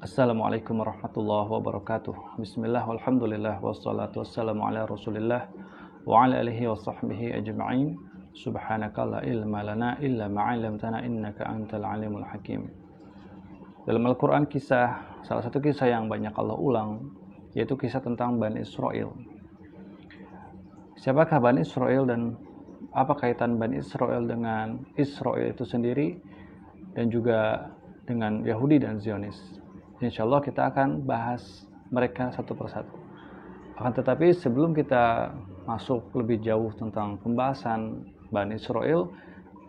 Assalamualaikum warahmatullahi wabarakatuh. Bismillah walhamdulillah wassalatu wassalamu ala rasulillah wa ala alihi wa sahbihi ajma'in. Subhanaka la ilma lana illa ma'alamtana innaka antal alimul hakim. Dalam Al-Quran salah satu kisah yang banyak Allah ulang, yaitu kisah tentang Bani Israel. Siapakah Bani Israel dan apa kaitan Bani Israel dengan Israel itu sendiri dan juga dengan Yahudi dan Zionis? Insyaallah kita akan bahas mereka satu persatu. Akan tetapi sebelum kita masuk lebih jauh tentang pembahasan Bani Israel,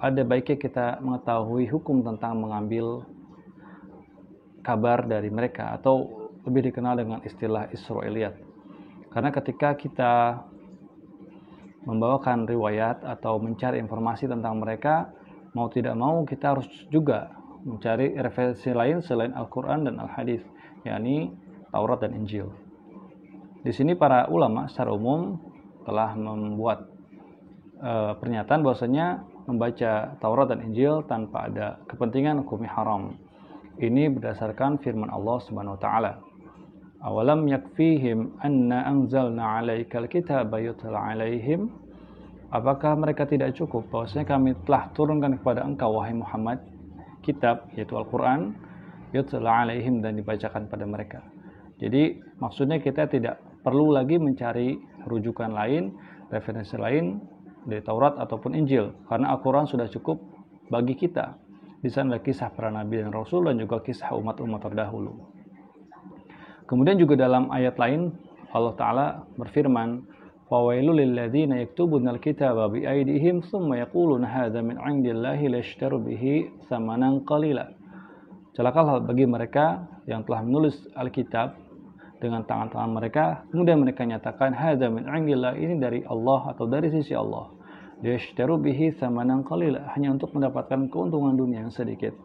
ada baiknya kita mengetahui hukum tentang mengambil kabar dari mereka, atau lebih dikenal dengan istilah Israiliyat. Karena ketika kita membawakan riwayat atau mencari informasi tentang mereka, mau tidak mau kita harus juga mencari referensi lain selain Al-Quran dan Al-Hadis, yakni Taurat dan Injil. Di sini para ulama secara umum telah membuat pernyataan bahwasanya membaca Taurat dan Injil tanpa ada kepentingan hukumnya haram. Ini berdasarkan firman Allah Subhanahu wa taala. Awalam yakfihim anna anzalna 'alaikal kitaba yutla 'alaihim? Apakah mereka tidak cukup bahwasanya kami telah turunkan kepada engkau wahai Muhammad kitab, yaitu Al-Quran, yutla 'alaihim, dan dibacakan pada mereka. Jadi maksudnya kita tidak perlu lagi mencari rujukan lain, referensi lain dari Taurat ataupun Injil, karena Al-Quran sudah cukup bagi kita. Di sana ada kisah para nabi dan rasul dan juga kisah umat-umat terdahulu. Kemudian juga dalam ayat lain Allah Ta'ala berfirman, فَوَيْلُ لِلَّذِينَ يَكْتُبُونَ الْكِتَابَ بِأَيْدِيهِمْ ثُمَّ يَقُولُونَ هَذَا مِنْ عِنْدِ اللَّهِ لِيَشْتَرُوا بِهِ ثَمَنًا قَلِيلًا. Celakalah bagi mereka yang telah menulis Alkitab dengan tangan-tangan mereka, kemudian mereka nyatakan هَذَا مِنْ عِنْدِ اللَّهِ, ini dari Allah atau dari sisi Allah. لِيَشْتَرُوا بِهِ ثَمَنًا قَلِيلًا, hanya untuk mendapatkan keuntungan dunia yang sedikit.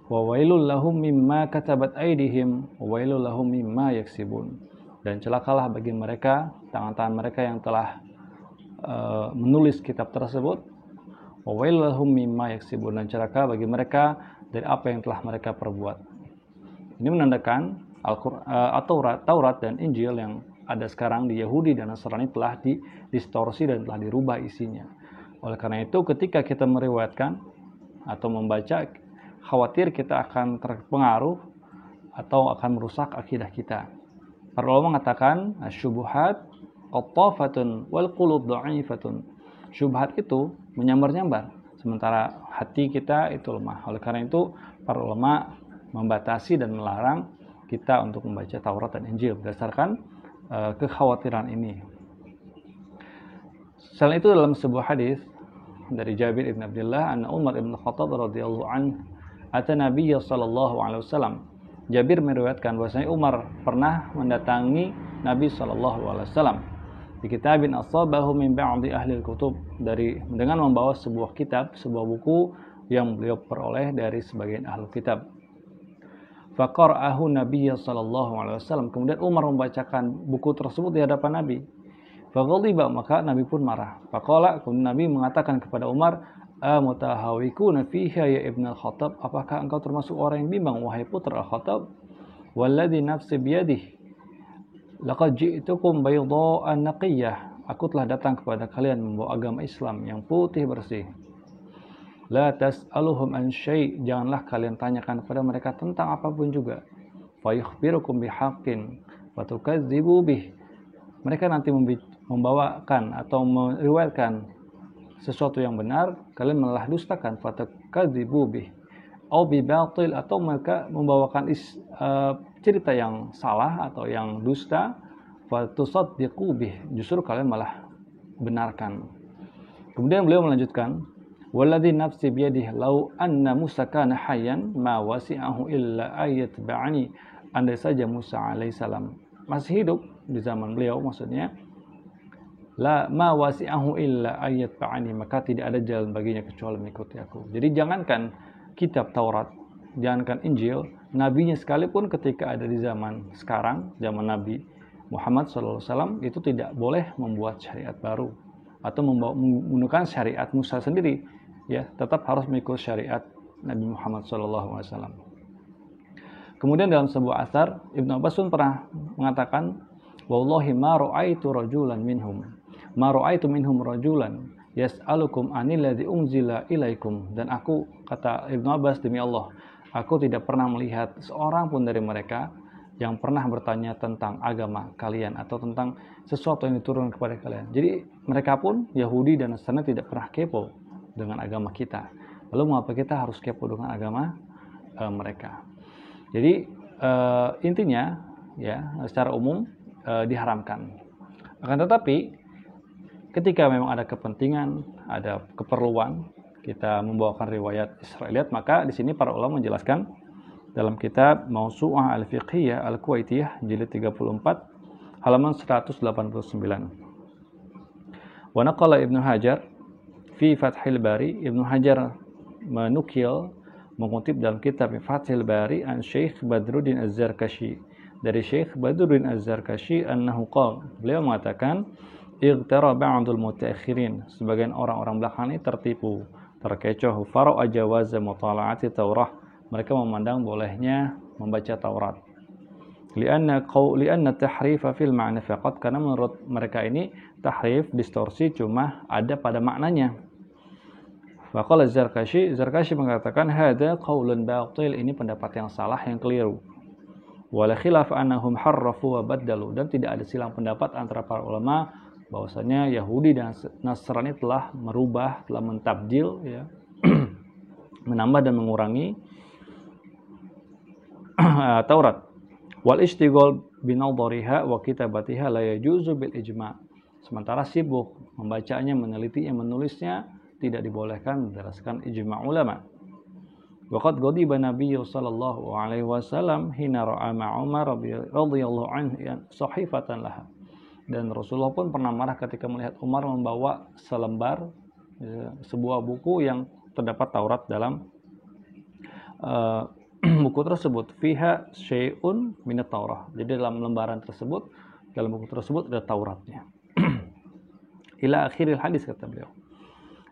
وَوَيْلٌ لَهُمْ مِمَّا كَتَبَتْ أَيْدِيهِمْ وَوَيْلٌ لَهُمْ مِمَّا يَكْسِبُونَ. Dan celakalah bagi mereka, tangan-tangan mereka yang telah menulis kitab tersebut. Wawailul lahum mimma yaksibun, dan celaka bagi mereka dari apa yang telah mereka perbuat. Ini menandakan Taurat dan Injil yang ada sekarang di Yahudi dan Nasrani telah didistorsi dan telah dirubah isinya. Oleh karena itu, ketika kita meriwayatkan atau membaca, khawatir kita akan terpengaruh atau akan merusak akidah kita. Para ulama mengatakan syubhat qattafatun wal qulub dha'ifatun. Syubhat itu menyambar-nyambar, sementara hati kita itu lemah. Oleh karena itu para ulama membatasi dan melarang kita untuk membaca Taurat dan Injil berdasarkan kekhawatiran ini. Selain itu, dalam sebuah hadis dari Jabir ibn Abdullah, anna Umar ibn Khattab radhiyallahu anhu ata Nabiy sallallahu alaihi wasallam. Jabir meriwayatkan bahwasanya Umar pernah mendatangi Nabi SAW di kitabin asabahu min ba'di ahli al-kutub, dengan membawa sebuah kitab, sebuah buku yang beliau peroleh dari sebagian ahli kitab. Faqara'ahu Nabi SAW, kemudian Umar membacakan buku tersebut di hadapan Nabi. Faghadiba, maka Nabi pun marah. Faqala, kemudian Nabi mengatakan kepada Umar, amutahawikuna fiha ya ibn al-Khattab, apakah engkau termasuk orang yang bimbang wahai putra al-Khattab? Walladhi nafsi biyadih laqad ji'tukum baydha'an naqiyyah, aku telah datang kepada kalian membawa agama Islam yang putih bersih. La tas'aluhum an syai', janganlah kalian tanyakan kepada mereka tentang apapun juga. Fa yukhbirukum bihaqqin wa tukadzibu bih, mereka nanti membawakan atau meriwayatkan sesuatu yang benar, kalian malah dustakan. Fatakadzibu bih au bi batil, atau mereka membawakan cerita yang salah atau yang dusta. Fatusaddiqu bih, justru kalian malah benarkan. Kemudian beliau melanjutkan, walladzi nafsi biyadihi law anna Musa kana hayyan ma wasi'ahu illa ayatba'ani, andai saja Musa alaihissalam masih hidup di zaman beliau, maksudnya la ma wasi'ahu illa ayat ba'ani, maka tidak ada jalan baginya kecuali mengikuti aku. Jadi jangankan kitab Taurat, jangankan Injil, nabinya sekalipun ketika ada di zaman sekarang, zaman Nabi Muhammad SAW, itu tidak boleh membuat syariat baru atau menggunakan syariat Musa sendiri, ya, tetap harus mengikuti syariat Nabi Muhammad SAW. Kemudian dalam sebuah asar, Ibnu Abbas pun pernah mengatakan, wallahi ma ra'aitu rajulan minhum, ma ra'aitu minhum rajulan yas'alukum anil ladzi unzila ilaikum. Dan aku, kata Ibnu Abbas, demi Allah, aku tidak pernah melihat seorang pun dari mereka yang pernah bertanya tentang agama kalian atau tentang sesuatu yang diturunkan kepada kalian. Jadi mereka pun, Yahudi dan Nasrani, tidak pernah kepo dengan agama kita. Lalu mengapa kita harus kepo dengan agama mereka? Jadi intinya ya secara umum diharamkan. Akan tetapi ketika memang ada kepentingan, ada keperluan kita membawakan riwayat Israiliyat, maka di sini para ulama menjelaskan dalam kitab Mausu'ah Al-Fiqhiyah Al-Kuwaitiyah jilid 34 halaman 189. Wa naqala Ibnu Hajar fi Fathil Bari, Ibnu Hajar menukil, mengutip dalam kitab Fathil Bari an Syekh Badruddin Az-Zarkashi, dari Syekh Badruddin Az-Zarkashi annahu qala, beliau mengatakan, ightara ba'dul mutaakhirin, sebagian orang-orang belakang ini tertipu, terkecoh, fara'a jawaza mutala'ati Taurah, mereka memandang bolehnya membaca Taurat. Lianna tahrifa fil ma'na faqat, karena menurut mereka ini tahrif, distorsi cuma ada pada maknanya. Faqala Zarkashi mengatakan, hada qaulun batil, ini pendapat yang salah, yang keliru. Wala khilaf annahum harrafu wa baddalu, dan tidak ada silang pendapat antara para ulama bahwasanya Yahudi dan Nasrani telah merubah, telah mentabdil, ya, menambah dan mengurangi Taurat. Wal ishtighal binadhariha wa kitabatiha la yajuzu bil ijma', sementara sibuk membacanya, menelitinya, menulisnya tidak dibolehkan berdasarkan ijma' ulama. Waqad ghadiba Nabi sallallahu alaihi wasallam hina ra'a Umar radhiyallahu anhu sahifatan laha, dan Rasulullah pun pernah marah ketika melihat Umar membawa selembar, sebuah buku yang terdapat Taurat dalam buku tersebut, fiha syai'un minat Taurah. Jadi dalam lembaran tersebut, dalam buku tersebut ada Tauratnya. Ila akhiril hadis, kata beliau.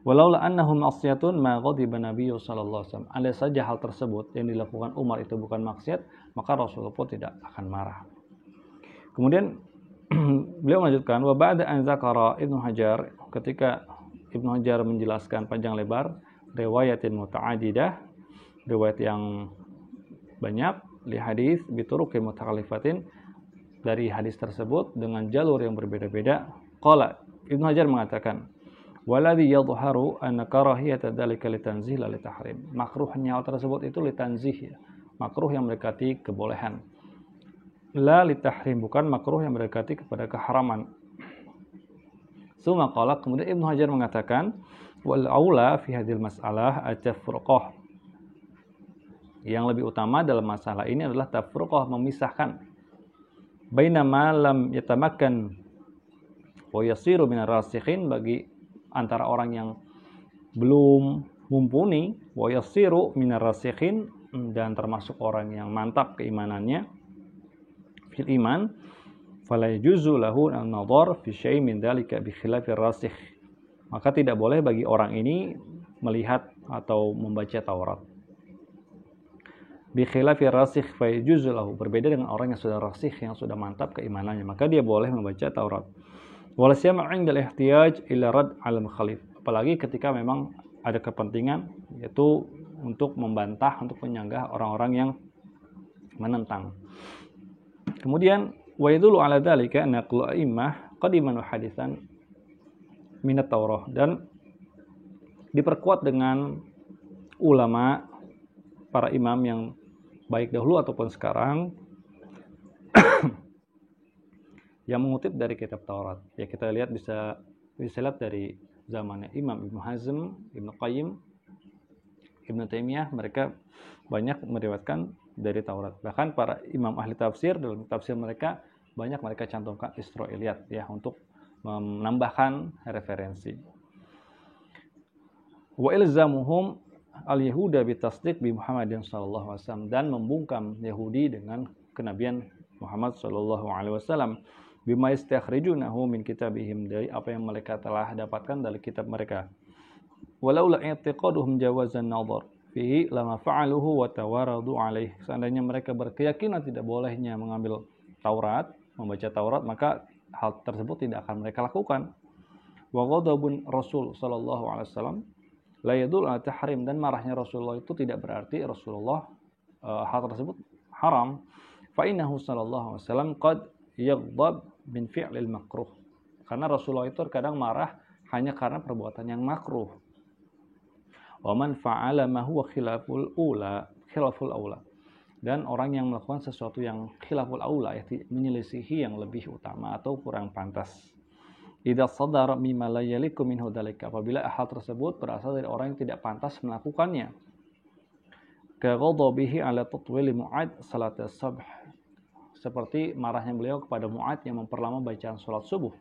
Walaula annahu ma'siyatun ma ghadiba Nabi sallallahu alaihi wasallam. Andai saja hal tersebut yang dilakukan Umar itu bukan maksiat, maka Rasulullah pun tidak akan marah. Kemudian beliau melanjutkan, wa ba'da an zakara Ibnu Hajar, ketika Ibnu Hajar menjelaskan panjang lebar riwayatin muta'adidah, riwayat yang banyak, li hadis bituruqin mutakhalifatin, dari hadis tersebut dengan jalur yang berbeda-beda. Qala, Ibnu Hajar mengatakan, waladhi yadhharu anna karahiyata dzalika litanzih la litahrim. Makruhnya hal tersebut itu litanzih, ya. Makruh yang mendekati kebolehan. La litahrim, bukan makruh yang mendekati kepada keharaman. Summa qala, kemudian Ibnu Hajar mengatakan, wal aula fi hadhil mas'alah at-tafruqah. Yang lebih utama dalam masalah ini adalah tafruqah, memisahkan bainama lam yatamakkan wa yasiru minar rasikhin, bagi antara orang yang belum mumpuni, wa yasiru minar rasikhin, dan termasuk orang yang mantap keimanannya fil iman, fala yajuzu lahu an-nadhar fi syai' min dzalika bi khilafir rasikh, maka tidak boleh bagi orang ini melihat atau membaca Taurat. Bi khilafir rasikh fa yajuzu lahu, berbeda dengan orang yang sudah rasikh, yang sudah mantap keimanannya, maka dia boleh membaca Taurat. Wala siyama 'inda al-ihtiyaj ila rad 'ala al-mukhalif, apalagi ketika memang ada kepentingan, yaitu untuk membantah, untuk menyanggah orang-orang yang menentang. Kemudian wa yadullu 'ala dzalika naqlu a'immah qadiman wa hadisan min at-Taurah, dan diperkuat dengan ulama, para imam yang baik dahulu ataupun sekarang yang mengutip dari kitab Taurat. Ya, kita lihat bisa lihat dari zamannya Imam Ibnu Hazm, Ibnu Qayyim, Ibnu Taimiyah, mereka banyak meriwayatkan dari Taurat. Bahkan para imam ahli tafsir, dalam tafsir mereka banyak mereka cantumkan Israiliyat, ya, untuk menambahkan referensi. Wa ilzamuhum al-yahuda bitasdiq bi Muhammadin sallallahu alaihi wasallam, dan membungkam Yahudi dengan kenabian Muhammad sallallahu alaihi wasallam, bima yastakhrijunahu min kitabihim, dari apa yang mereka telah dapatkan dari kitab mereka. Walaula i'tiqaduhum jawazan nadhar fihi lama fa'aluhu wa tawaradu alaih. Seandainya mereka berkeyakinan tidak bolehnya mengambil Taurat, membaca Taurat, maka hal tersebut tidak akan mereka lakukan. Wa ghadabun Rasul sallallahu alaihi wasallam la yadul ala tahrim, dan marahnya Rasulullah itu tidak berarti Rasulullah hal tersebut haram. Fa innahu sallallahu alaihi wasallam qad yaghdab min fi'lil makruh. Karena Rasulullah itu terkadang marah hanya karena perbuatan yang makruh. Wa man fa'ala ma huwa khilaful aula. Dan orang yang melakukan sesuatu yang khilaful aula, yaitu menyelisihi yang lebih utama atau kurang pantas. Idza sadara mimma la yaliku minhu dzalika, apabila hal tersebut berasal dari orang yang tidak pantas melakukannya. Ka ghadabihi ala tatwil Mu'ad salat as-subh, seperti marahnya beliau kepada Mu'ad yang memperlama bacaan salat subuh.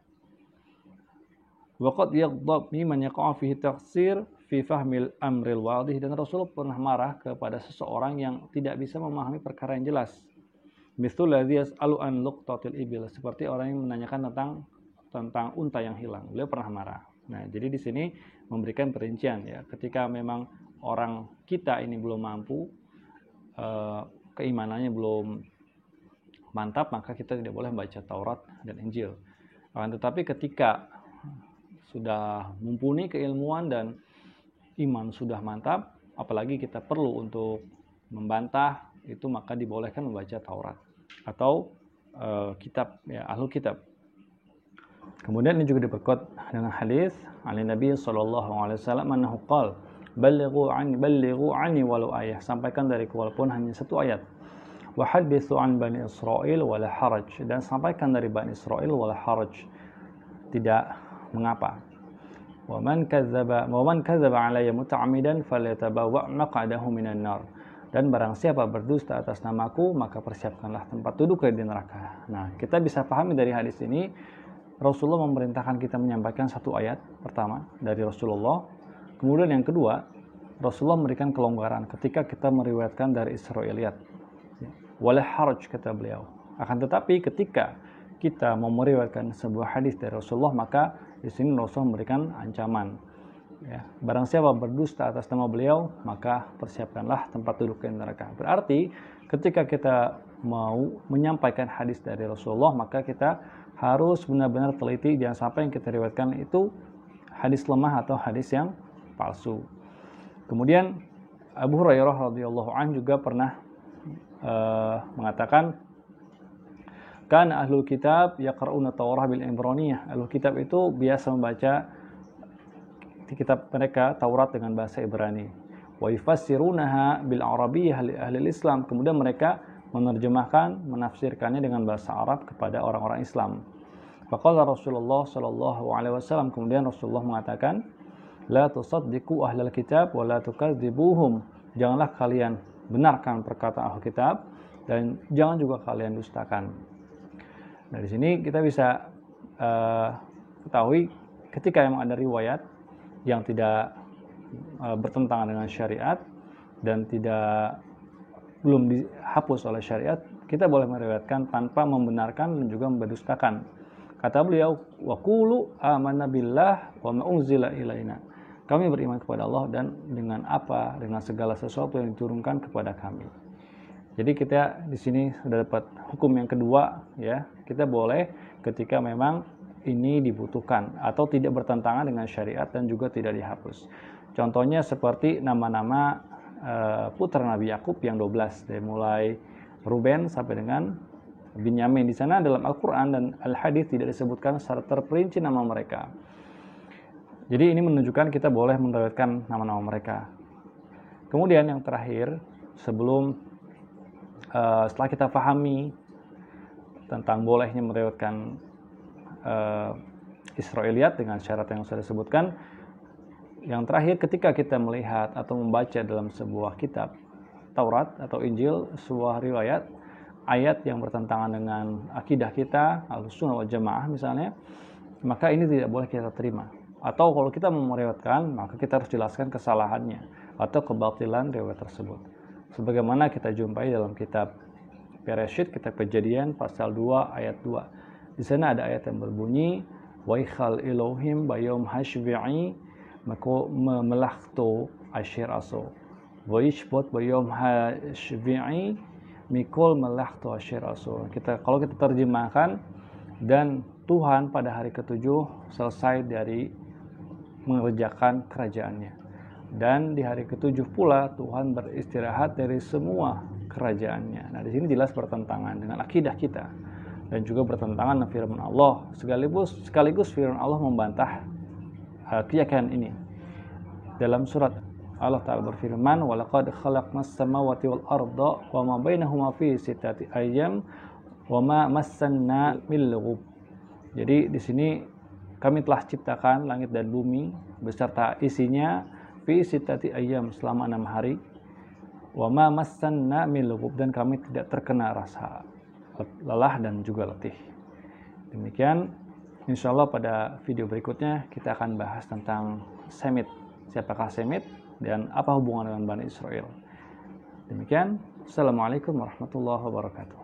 Wa qad yaghdab mimman yaqa'u fihi taqsir fi fahmil amril wadih, dan Rasul pernah marah kepada seseorang yang tidak bisa memahami perkara yang jelas. Mithul ladzi yas'alu an luqtatil ibil, seperti orang yang menanyakan tentang unta yang hilang. Beliau pernah marah. Nah, jadi di sini memberikan perincian ya. Ketika memang orang kita ini belum mampu, keimanannya belum mantap, maka kita tidak boleh membaca Taurat dan Injil. Tetapi ketika sudah mumpuni keilmuan dan iman sudah mantap, apalagi kita perlu untuk membantah itu, maka dibolehkan membaca Taurat atau kitab ya, ahlul kitab. Kemudian ini juga diperkuat dengan hadis Ali Nabi sallallahu alaihi wasallam annahu qala ballighu anni walau ayah, sampaikan dariku walaupun hanya satu ayat. Wa haditsu an bani Israil wala haraj, dan sampaikan dari bani Israil wala haraj, tidak mengapa. Wa man kadzdzaba alayya muta'ammidan falyatabawwa' maq'adahu minan nar, dan barang siapa berdusta atas namaku maka persiapkanlah tempat duduk di neraka. Nah, kita bisa pahami dari hadis ini Rasulullah memerintahkan kita menyampaikan satu ayat pertama dari Rasulullah. Kemudian yang kedua, Rasulullah memberikan kelonggaran ketika kita meriwayatkan dari Israiliyat. Wala haraj, kata beliau. Akan tetapi ketika kita mau meriwayatkan sebuah hadis dari Rasulullah, maka di sini Rasul memberikan ancaman. Ya, barang siapa berdusta atas nama beliau, maka persiapkanlah tempat duduk di neraka. Berarti ketika kita mau menyampaikan hadis dari Rasulullah, maka kita harus benar-benar teliti, jangan sampai yang kita riwayatkan itu hadis lemah atau hadis yang palsu. Kemudian Abu Hurairah radhiyallahu anhu juga pernah mengatakan, kan ahlul kitab yaqra'una Taurah bil Ibraniyah. Ahlul kitab itu biasa membaca kitab mereka Taurat dengan bahasa Ibrani. Wa yufassirunaha bil Arabiyyah li ahli Islam. Kemudian mereka menerjemahkan, menafsirkannya dengan bahasa Arab kepada orang-orang Islam. Faqala Rasulullah sallallahu alaihi wasallam, kemudian Rasulullah mengatakan, la tusaddiqu ahlal kitab wa la tukadzibuhum. Janganlah kalian benarkan perkataan ahli kitab dan jangan juga kalian dustakan. Nah, di sini kita bisa ketahui ketika memang ada riwayat yang tidak bertentangan dengan syariat dan belum dihapus oleh syariat, kita boleh meriwayatkan tanpa membenarkan dan juga mendustakan. Kata beliau, wa qulu amanna billah wa ma unzila ilaina. Kami beriman kepada Allah dan dengan segala sesuatu yang diturunkan kepada kami. Jadi kita di sini sudah dapat hukum yang kedua ya. Kita boleh ketika memang ini dibutuhkan atau tidak bertentangan dengan syariat dan juga tidak dihapus. Contohnya seperti nama-nama putra Nabi Yakub yang 12, dari mulai Ruben sampai dengan Binyamin. Di sana dalam Al-Quran dan Al-Hadis tidak disebutkan secara terperinci nama mereka. Jadi ini menunjukkan kita boleh meriwayatkan nama-nama mereka. Kemudian yang terakhir, setelah kita pahami tentang bolehnya meriwayatkan Israiliyat dengan syarat yang sudah disebutkan, yang terakhir ketika kita melihat atau membaca dalam sebuah kitab Taurat atau Injil, sebuah riwayat, ayat yang bertentangan dengan akidah kita, Ahlussunnah wal Jamaah misalnya, maka ini tidak boleh kita terima. Atau kalau kita mau meriwayatkan, maka kita harus jelaskan kesalahannya atau kebatilan riwayat tersebut. Sebagaimana kita jumpai dalam kitab Bereshit, kitab Kejadian pasal 2 ayat 2. Di sana ada ayat yang berbunyi, wa ikhal Elohim bayom hashbi'i melakto ashir aso. wa yashbut wa yawm hashvi'i mikul melahtu rasul. Kalau kita terjemahkan, dan Tuhan pada hari ketujuh selesai dari mengerjakan kerajaannya, dan di hari ketujuh pula Tuhan beristirahat dari semua kerajaannya. Nah, di sini jelas bertentangan dengan akidah kita dan juga bertentangan dengan firman Allah. Sekaligus firman Allah membantah keyakinan ini. Dalam surat Allah Ta'ala berfirman, "Walaqad khalaqnas samawati wal arda wa ma bainahuma fi sittati ayyam wa ma massanna min lughub." Jadi di sini kami telah ciptakan langit dan bumi beserta isinya fi sittati ayyam selama 6 hari. Wa ma massanna min lughub, dan kami tidak terkena rasa lelah dan juga letih. Demikian, insyaallah pada video berikutnya kita akan bahas tentang Semit. Siapakah Semit dan apa hubungan dengan Bani Israel? Demikian, Assalamualaikum warahmatullahi wabarakatuh.